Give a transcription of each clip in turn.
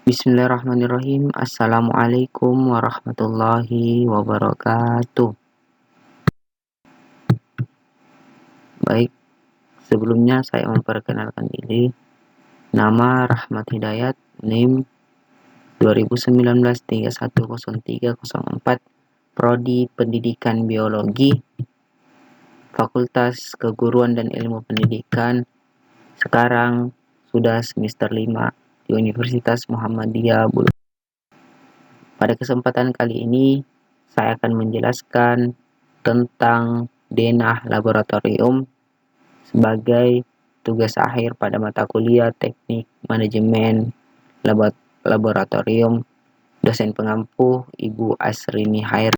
Bismillahirrahmanirrahim. Assalamualaikum warahmatullahi wabarakatuh. Baik, sebelumnya saya memperkenalkan diri. Nama Rahmat Hidayat, NIM 2019-310304, Prodi Pendidikan Biologi, Fakultas Keguruan dan Ilmu Pendidikan. Sekarang sudah semester 5 di Universitas Muhammadiyah Bulu. Pada kesempatan kali ini, saya akan menjelaskan tentang denah laboratorium sebagai tugas akhir pada mata kuliah Teknik Manajemen Laboratorium, dosen pengampu Ibu Asrini Hair.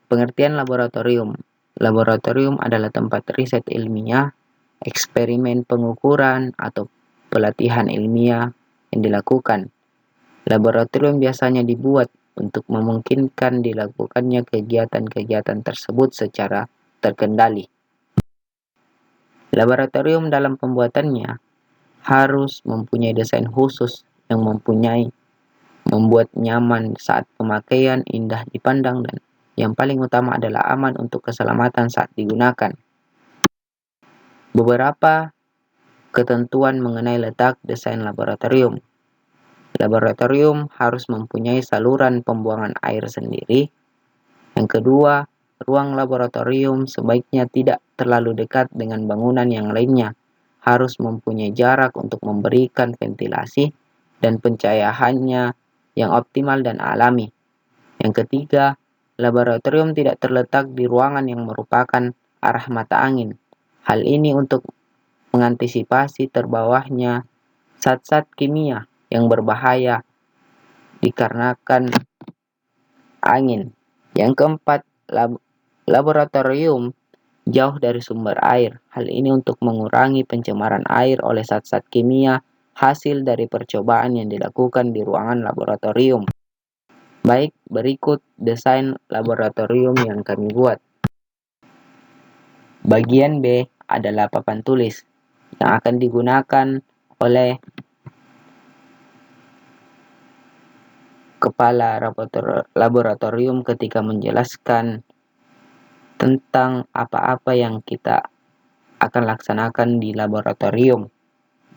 Pengertian laboratorium. Laboratorium adalah tempat riset ilmiah, eksperimen pengukuran, atau pelatihan ilmiah yang dilakukan. Laboratorium biasanya dibuat untuk memungkinkan dilakukannya kegiatan-kegiatan tersebut secara terkendali. Laboratorium dalam pembuatannya harus mempunyai desain khusus yang membuat nyaman saat pemakaian, indah dipandang, dan yang paling utama adalah aman untuk keselamatan saat digunakan. Beberapa ketentuan mengenai letak desain laboratorium. Laboratorium harus mempunyai saluran pembuangan air sendiri. Yang kedua, ruang laboratorium sebaiknya tidak terlalu dekat dengan bangunan yang lainnya. Harus mempunyai jarak untuk memberikan ventilasi dan pencahayaannya yang optimal dan alami. Yang ketiga, laboratorium tidak terletak di ruangan yang merupakan arah mata angin. Hal ini untuk mengantisipasi terbawahnya zat-zat kimia yang berbahaya dikarenakan angin. Yang keempat, laboratorium jauh dari sumber air. Hal ini untuk mengurangi pencemaran air oleh zat-zat kimia hasil dari percobaan yang dilakukan di ruangan laboratorium. Baik, berikut desain laboratorium yang kami buat. Bagian B adalah papan tulis yang akan digunakan oleh kepala laboratorium ketika menjelaskan tentang apa-apa yang kita akan laksanakan di laboratorium.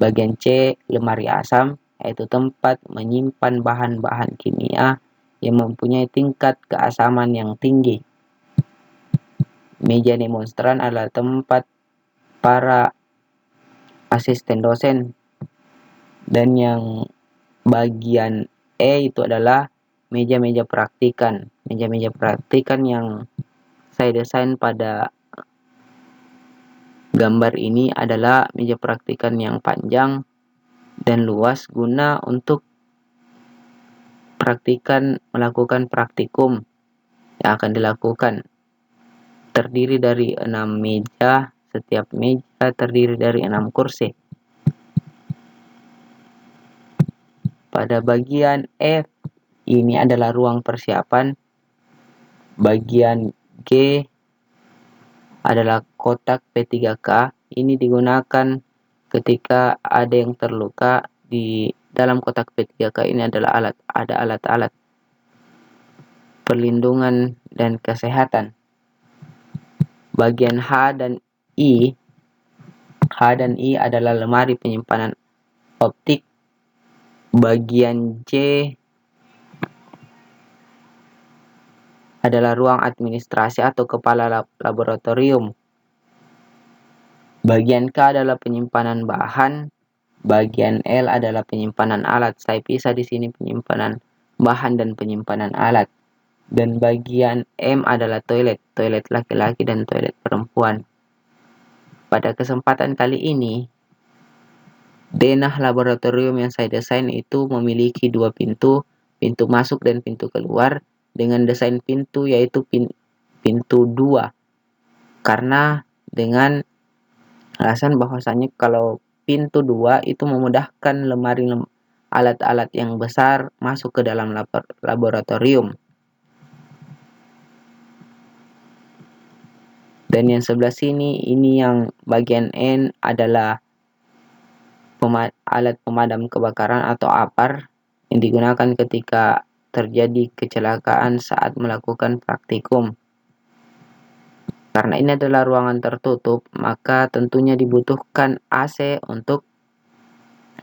Bagian C, lemari asam, yaitu tempat menyimpan bahan-bahan kimia yang mempunyai tingkat keasaman yang tinggi. Meja demonstran adalah tempat para asisten dosen. Dan yang bagian E itu adalah meja-meja praktikan. Meja-meja praktikan yang saya desain pada gambar ini adalah meja praktikan yang panjang dan luas guna untuk melakukan praktikum yang akan dilakukan. Terdiri dari 6 meja, setiap meja terdiri dari 6 kursi. Pada bagian F, ini adalah ruang persiapan. Bagian G adalah kotak P3K. Ini digunakan ketika ada yang terluka. Di dalam kotak P3K ini ada alat-alat perlindungan dan kesehatan. Bagian H dan I adalah lemari penyimpanan optik. Bagian J adalah ruang administrasi atau kepala laboratorium. Bagian K adalah penyimpanan bahan. Bagian L adalah penyimpanan alat. Saya pisah di sini penyimpanan bahan dan penyimpanan alat. Dan bagian M adalah toilet laki-laki dan toilet perempuan. Pada kesempatan kali ini, denah laboratorium yang saya desain itu memiliki 2 pintu masuk dan pintu keluar, dengan desain pintu yaitu pintu 2. Karena dengan alasan bahwasanya kalau pintu 2 itu memudahkan lemari alat-alat yang besar masuk ke dalam laboratorium. Dan yang sebelah sini, ini yang bagian N adalah alat pemadam kebakaran atau APAR yang digunakan ketika terjadi kecelakaan saat melakukan praktikum. Karena ini adalah ruangan tertutup, maka tentunya dibutuhkan AC untuk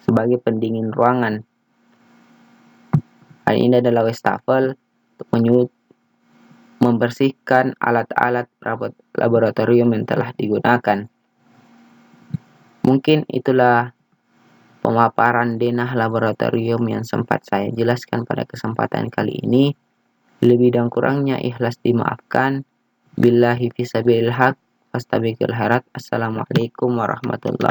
sebagai pendingin ruangan. Hal ini adalah wastafel untuk membersihkan alat-alat laboratorium yang telah digunakan. Mungkin itulah pemaparan denah laboratorium yang sempat saya jelaskan pada kesempatan kali ini. Lebih dan kurangnya ikhlas dimaafkan. Billahi fisabilil haq, fastabiqul khairat. Assalamualaikum warahmatullahi